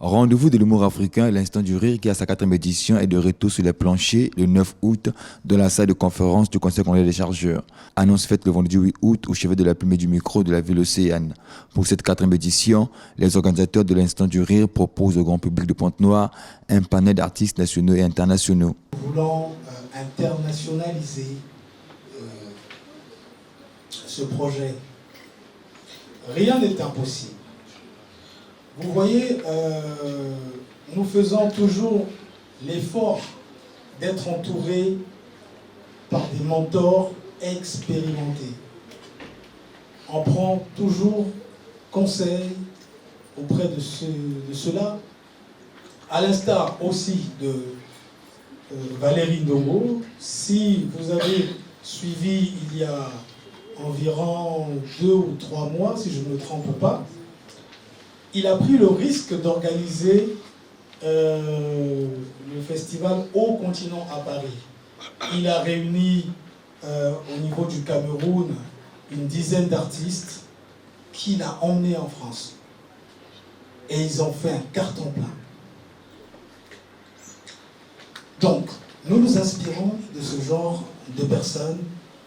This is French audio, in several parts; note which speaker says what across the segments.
Speaker 1: Rendez-vous de l'humour africain, l'Instant du Rire, qui à sa 4e édition est de retour sur les planchers le 9 août dans la salle de conférence du Conseil congolais des chargeurs. Annonce faite le vendredi 8 août au chevet de la plume et du micro de la ville océane. Pour cette 4e édition, les organisateurs de l'Instant du Rire proposent au grand public de Pointe-Noire un panel d'artistes nationaux et internationaux.
Speaker 2: Nous voulons internationaliser ce projet. Rien n'est impossible. Vous voyez, nous faisons toujours l'effort d'être entourés par des mentors expérimentés. On prend toujours conseil auprès de ceux-là, à l'instar aussi de Valérie Ndongo. Si vous avez suivi il y a environ 2 ou 3 mois, si je ne me trompe pas, il a pris le risque d'organiser le festival Au Continent à Paris. Il a réuni au niveau du Cameroun une dizaine d'artistes qu'il a emmenés en France. Et ils ont fait un carton plein. Donc, nous nous inspirons de ce genre de personnes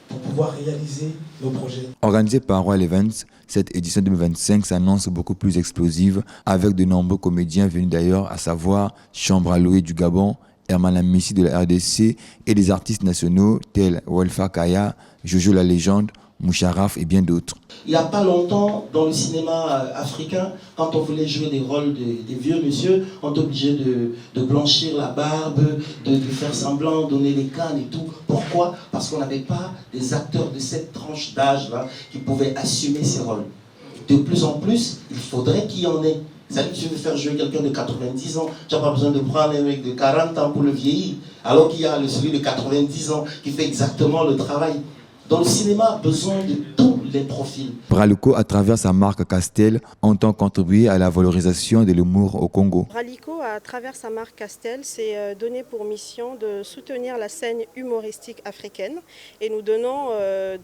Speaker 2: pour pouvoir réaliser nos projets.
Speaker 1: Organisée par Royal Events, cette édition 2025 s'annonce beaucoup plus explosive avec de nombreux comédiens venus d'ailleurs, à savoir Chambre Aloé du Gabon, Herman Amissi de la RDC et des artistes nationaux tels Welfa Kaya, Jojo la légende, Moucharaf et bien d'autres.
Speaker 3: Il n'y a pas longtemps, dans le cinéma africain, quand on voulait jouer des rôles des vieux monsieur, on était obligé de blanchir la barbe, de faire semblant, donner les cannes et tout. Pourquoi? Parce qu'on n'avait pas des acteurs de cette tranche d'âge-là qui pouvaient assumer ces rôles. De plus en plus, il faudrait qu'il y en ait. C'est-à-dire que tu veux faire jouer quelqu'un de 90 ans, tu n'as pas besoin de prendre un mec de 40 ans pour le vieillir, alors qu'il y a celui de 90 ans qui fait exactement le travail. Dans le cinéma, a besoin de tous les profils.
Speaker 1: Bralico, à travers sa marque Castel, entend contribuer à la valorisation de l'humour au Congo.
Speaker 4: Bralico, à travers sa marque Castel, s'est donné pour mission de soutenir la scène humoristique africaine. Et nous donnons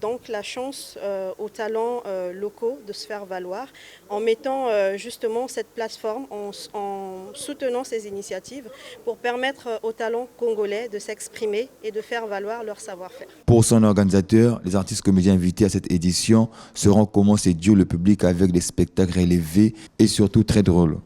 Speaker 4: donc la chance aux talents locaux de se faire valoir en mettant justement cette plateforme, en soutenant ces initiatives pour permettre aux talents congolais de s'exprimer et de faire valoir leur savoir-faire.
Speaker 1: Pour son organisateur, les artistes comédiens invités à cette édition seront comment séduire le public avec des spectacles élevés et surtout très drôles.